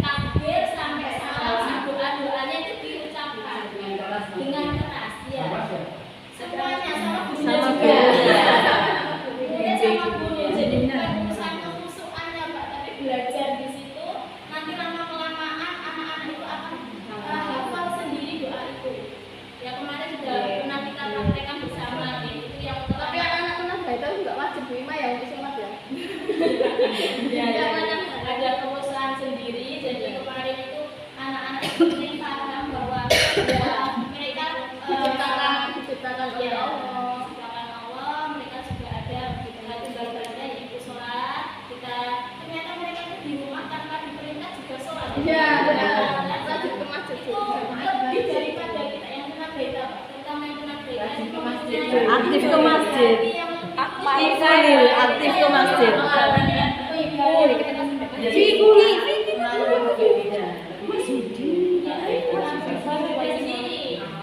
takbir sampai salam, doa-doanya itu diucapkan dengan keras ya. Semuanya sama bunyi juga. Kemudian sama bunyi, jadi bukan urusan kehusuannya Pak, tapi belajar di situ. Nanti lama-kelamaan anak-anak itu akan hafal sendiri doa itu. Ya kemarin sudah pernah kita praktekkan bersama ya, itu yang Tapi anak-anak tunagrita itu nggak wajib Bu Ima ya untuk sholat ya? ya, ada kehusuan sendiri. Jadi kemarin itu anak-anak itu paham bahwa ya, mereka diciptakan oleh ya, Allah. ciptakan Allah, mereka juga ada tinggal baca yaitu sholat. Kita ternyata mereka itu di rumah tanpa diperintah juga sholat. Iya, benar. Nah, Wajib ke masjid. itu lebih daripada kita yang tunagrita, terutama yang tunagrita itu Aktif ke masjid. Aktif ke masjid.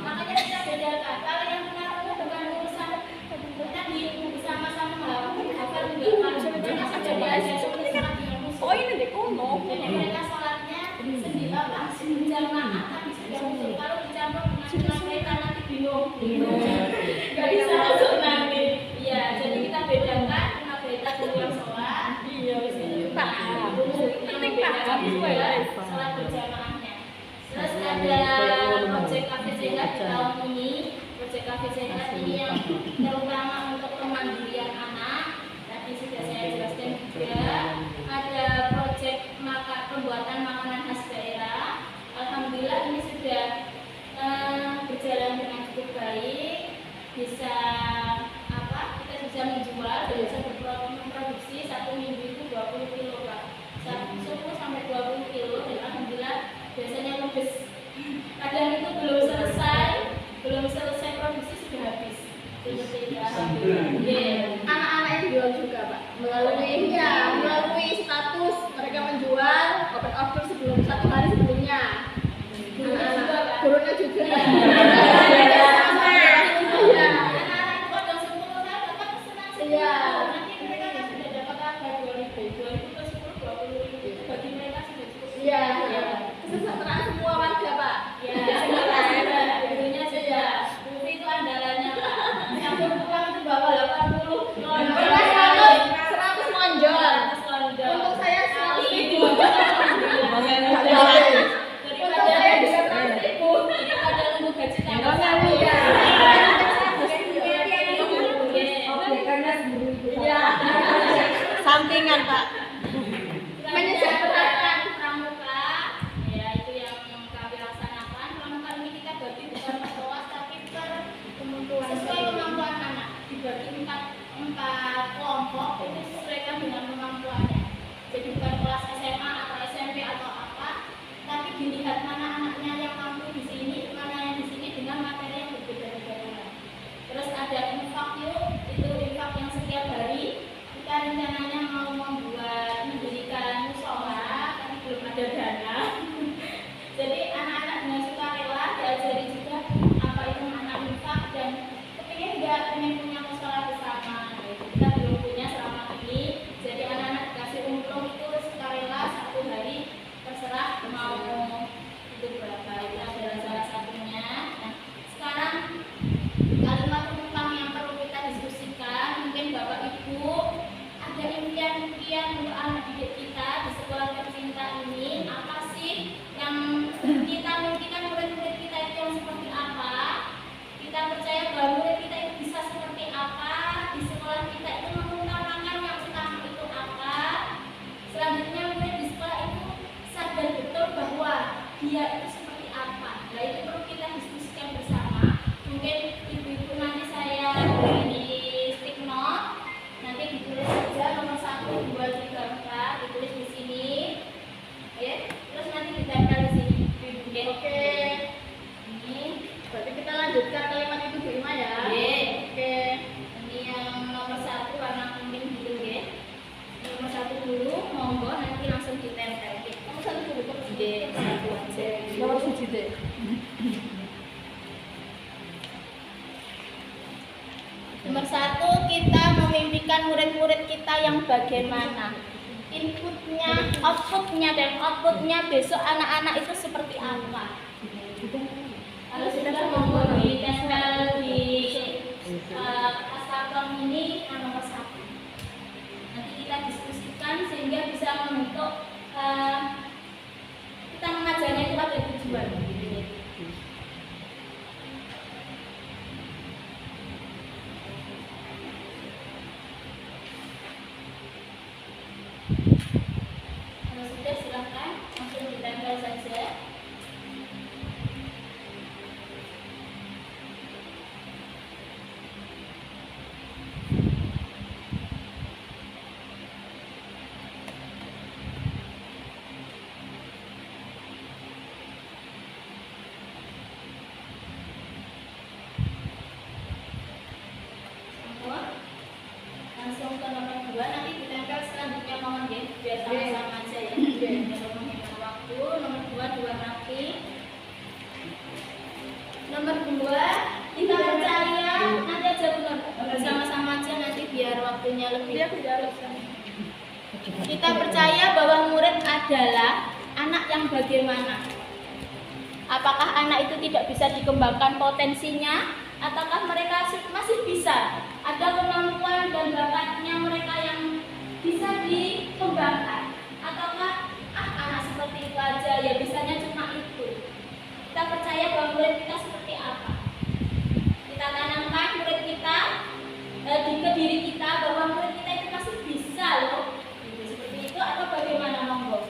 Makanya kita bedakan. Kalau yang tunarungu bukan urusan tadi bersama-sama hafal juga kan. Mereka sudah belajar seperti sholat dengan khusyuk. Jadi mereka sholatnya sendiri apa? Berjamaah tapi sudah khusyuk. Kalau dicampur dengan tunagrita nanti bingung. Gak bisa masuk nanti. Iya, jadi kita bedakan tunagrita dulu yang sholat. Iya, paham. Kita membedakan juga sholat berjamaahnya. Terus ada proyek kafe sehat di tahun ini. Proyek kafe sehat ini yang terutama untuk kemandirian anak. Tadi sudah saya jelaskan juga. Ada proyek pembuatan makanan khas daerah. Alhamdulillah ini sudah berjalan dengan cukup baik. Bisa kita bisa menjual dan bisa memproduksi satu minggu itu 20 kilo Pak. 10 sampai 20 kilo dan alhamdulillah biasanya ludes. Kadang itu belum selesai produksi sudah habis. Seperti itu alhamdulillah. Anak-anak itu jual juga Pak melalui status mereka menjual open order sebelum 1 hari sebelumnya. Anak-anak gurunya juga. Iya. Nanti mereka kan sudah dapat harga 2.000 ke 10, 20.000. Bagi mereka sudah cukup. Iya. Kesejahteraan semua warga Pak. Ya, dulunya sudah. Bufi itu andalannya Pak. Campur pulang itu bawa 80 100 monjol. Untuk saya sekali. Daripada nunggu gaji tambah satu. Sampingan Pak. Menyejahterakan pramuka, ya itu yang kami laksanakan. Pramuka ini kita bagi bukan per kelas tapi per sesuai kemampuan anak. Dibagi empat kelompok itu disesuaikan dengan kemampuannya. Jadi bukan kelas SMA atau SMP atau apa, tapi dilihat mana anaknya yang mampu di sini, mana yang di sini dengan materi yang berbeda-beda. Terus ada infak yuk, itu infak yang setiap hari. Kita rencananya mau mendirikan musola, tapi belum ada dana. Jadi anak-anak dengan sukarela diajari juga apa itu makna infak dan kepingin nggak pengen punya musola bersama. Gitu. Kita belum punya selama ini. Jadi anak-anak dikasih umroh itu sukarela 1 hari terserah mau itu berapa. Itu adalah salah satunya. Nah, sekarang kalimat penumpang yang perlu kita diskusikan, mungkin Bapak Ibu ada impian-impian untuk anak didik kita di sekolah tercinta ini. Apa sih yang kita mimpikan murid-murid kita itu yang seperti apa? Kita percaya bahwa murid kita itu bisa seperti apa? Di sekolah kita itu mengutamakan yang utama itu apa? Selanjutnya murid di sekolah itu sadar betul bahwa dia itu seperti apa. Nah itu perlu kita diskusikan bersama. Mungkin ibu-ibu nanti saya beri di stick note, nanti ditulis saja nomor 1, 2, 3, 4, ditulis di sini, oke? Terus nanti ditempel di sini, oke? Oke. Ini, Berarti kita lanjutkan kalimat itu Bu Ima ya. Oke. ini yang nomor 1 warna kuning gitu, oke? Nomor 1 dulu, monggo nanti langsung ditempel, oke? Nomor 1 dulu. Oke, 1 aja. Nomor 7 deh. kita memimpikan murid-murid kita yang bagaimana, inputnya, outputnya besok anak-anak itu seperti apa. Kalau sudah mau ditempel di kertas karton ini nomor 1. Nanti kita diskusikan sehingga bisa membentuk kita mengajarnya itu ada tujuan. Kalau sudah silahkan langsung ditempel saja. Langsung ke nomor 2, nanti ditempel selanjutnya mohon ya, biar sama-sama aja ya. Kalau menghemat waktu, nomor 2 diwarnai. Nomor 2 kita percaya nanti aja bersama-sama aja nanti biar waktunya lebih. Kita percaya bahwa murid adalah anak yang bagaimana. Apakah anak itu tidak bisa dikembangkan potensinya, ataukah mereka masih bisa? Ada kemampuan dan bakatnya mereka yang bisa dikembangkan, ataukah anak seperti itu aja ya bisanya cuma itu. Kita percaya bahwa murid kita seperti apa. Kita tanamkan murid kita ke diri kita bahwa murid kita itu masih bisa loh. Seperti itu atau bagaimana monggo?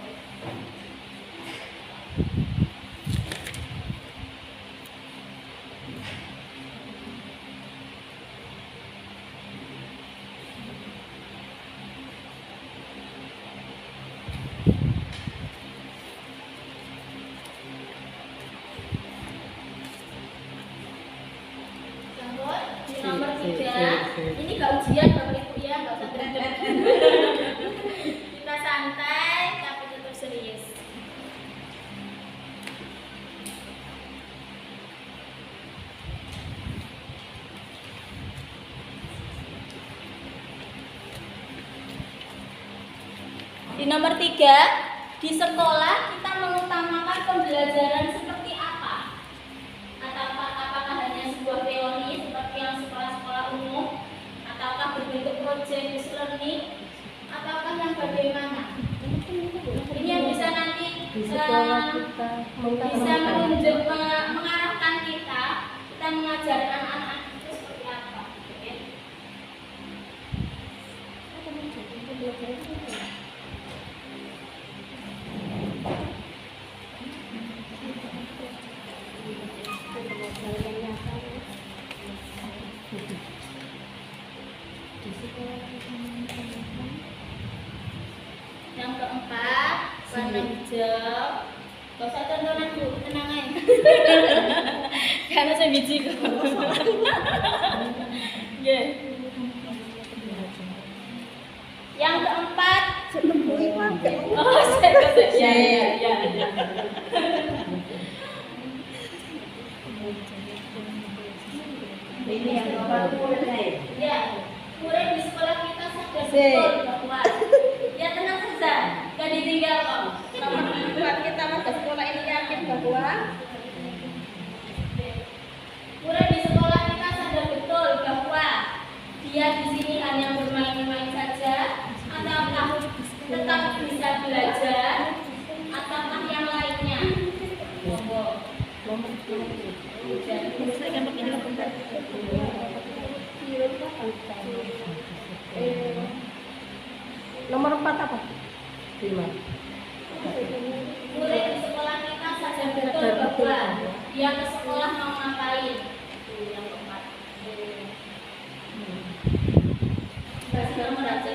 Di nomor 3, ini gak ujian Bapak Ibu ya, gak usah terhadap. Kita santai tapi tetap serius. Di nomor 3, di sekolah kita mengutamakan pembelajaran seperti apa? Apakah hanya sebuah teori seperti yang sekolah-sekolah umum, ataukah berbentuk project learning, ataukah yang bagaimana? Ini yang bisa nanti bisa mengarahkan kita mengajarkan anak-anak itu seperti apa. Oke? Yang keempat, warna hijau. Gak usah tontonan Bu, tenang aja. Karena saya biji kok. Yang keempat, oh saya ya. Ini yang nomor Ya, murid di sekolah kita sadar betul bahwa ya tenang saja, gak ditinggal kok. Buat kita pada sekolah ini yakin bahwa Murid di sekolah kita sadar betul bahwa dia di sini hanya bermain-main saja, ataukah tetap bisa belajar, ataukah yang lainnya. Nomor 4 apa? 5. Murid di sekolah kita sadar betul bahwa dia ke sekolah mau ngapain. Itu yang keempat. Sekarang merasa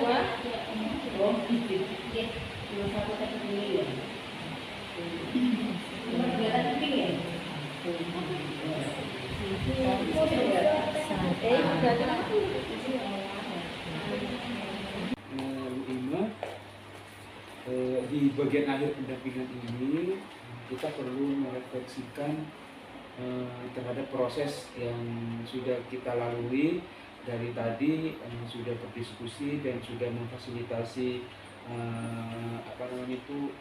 di bagian akhir pendampingan ini kita perlu merefleksikan terhadap proses yang sudah kita lalui dari tadi sudah berdiskusi dan sudah memfasilitasi apa namanya itu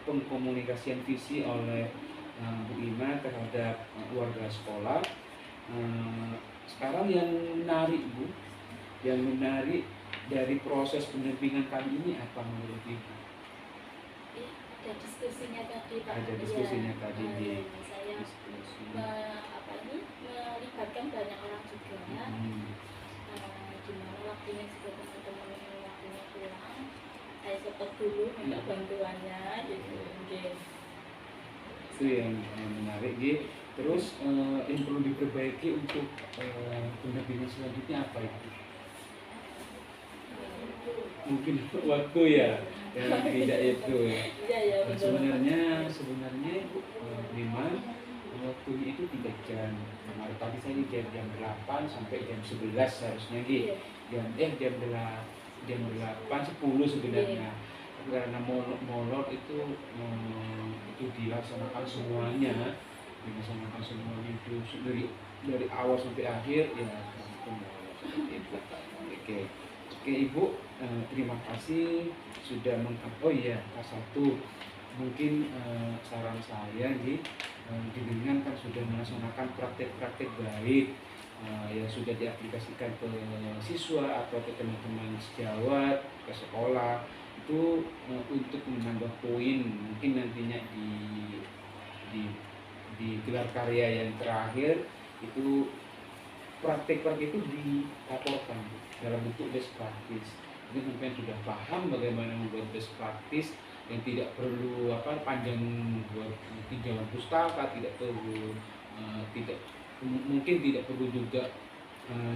pengkomunikasian visi oleh Bu Ima terhadap warga sekolah. Sekarang yang menarik Bu, yang menarik dari proses pendampingan kali ini apa menurut Ibu? Ada diskusinya tadi Pak. Ada diskusinya tadi di saya diskusi. melibatkan banyak orang juga. Di mana waktunya juga teman-teman waktunya pulang, saya support dulu minta bantuannya gitu. Mungkin Itu yang menarik gitu. Terus yang perlu diperbaiki untuk pendampingan selanjutnya apa itu? Mungkin waktu ya, yang tidak itu ya. iya Nah, sebenarnya Bu Lima, waktunya itu 3 jam. Kemarin tadi saya jam 8 sampai jam 11 seharusnya gitu. Jam 8:10 sebenarnya. Tapi karena molor itu dilaksanakan semuanya, itu dari awal sampai akhir ya itu molor seperti itu. Oke Ibu, terima kasih sudah oh iya, satu mungkin saran saya dengan kan sudah melaksanakan praktek-praktek baik yang sudah diaplikasikan ke siswa atau ke teman-teman sejawat ke sekolah itu untuk menambah poin mungkin nantinya di gelar karya yang terakhir itu praktek-praktek itu dilaporkan dalam bentuk best practice. Jadi sampai sudah paham bagaimana membuat best practice yang tidak perlu panjang buat tinjauan pustaka, tidak perlu mungkin tidak perlu juga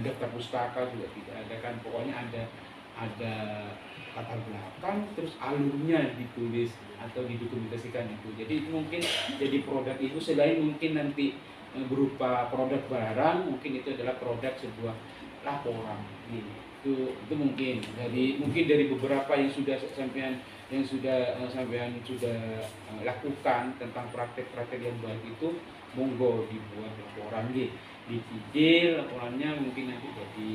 daftar pustaka juga tidak ada kan, pokoknya ada latar belakang terus alurnya ditulis atau didokumentasikan itu. Jadi itu mungkin jadi produk itu selain mungkin nanti berupa produk barang, mungkin itu adalah produk sebuah laporan itu mungkin dari beberapa yang sudah sampean lakukan tentang praktek-praktek yang baik itu, monggo dibuat laporan dicicil laporannya, mungkin nanti jadi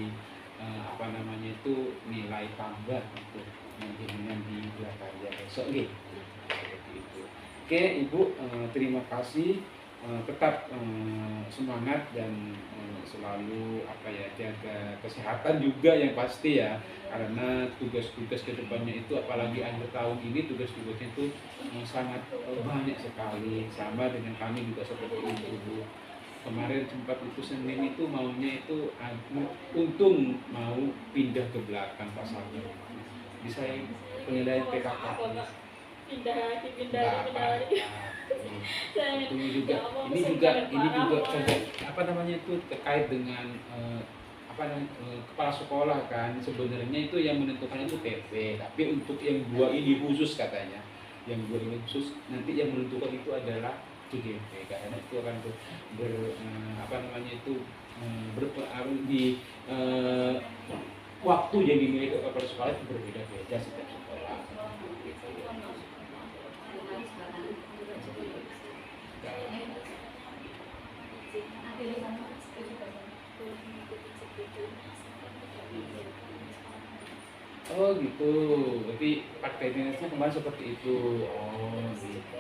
nilai tambah untuk dengan di karya besok seperti itu. Oke Ibu, terima kasih. Tetap semangat dan selalu jaga kesehatan juga yang pasti ya, karena tugas-tugas kedepannya itu apalagi akhir tahun ini tugas-tugasnya itu sangat banyak sekali, sama dengan kami juga seperti itu. Kemarin sempat itu Senin itu maunya itu untung mau pindah ke belakang Pak Sabar, bisa penilaian PKK pindah ini juga itu terkait dengan kepala sekolah kan, sebenarnya itu yang menentukan itu PP, tapi untuk yang 2 ini khusus katanya, yang 2 ini khusus nanti yang menentukan itu adalah CGP, karena itu akan berpengaruh di waktu yang dimiliki kepala sekolah itu berbeda-beda setiap sekolah. Oh gitu, berarti praktek dinasnya kemarin seperti itu. Oh gitu.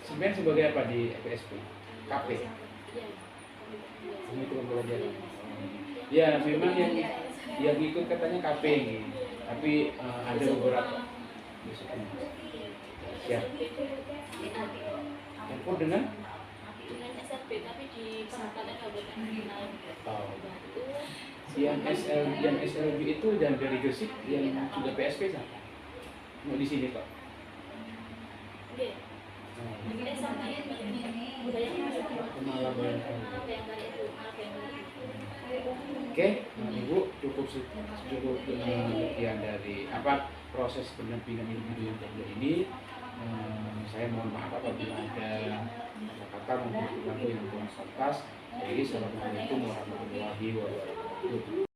Sebenarnya sebagai apa di FSP? KP? Ini itu pembelajaran. Ya memang yang ikut katanya KP gitu. Tapi ada beberapa. Siap. Campur dengan SLB tapi di Kabupaten yang SLB itu dan dari Gresik yang sudah PSP sama? Mau di sini Pak? Oke, Ibu cukup sekian dari proses pendampingan individu yang ini. Saya mohon maaf apabila ada kata-kata maupun perilaku yang kurang pantas. Jadi, assalamualaikum warahmatullahi wabarakatuh.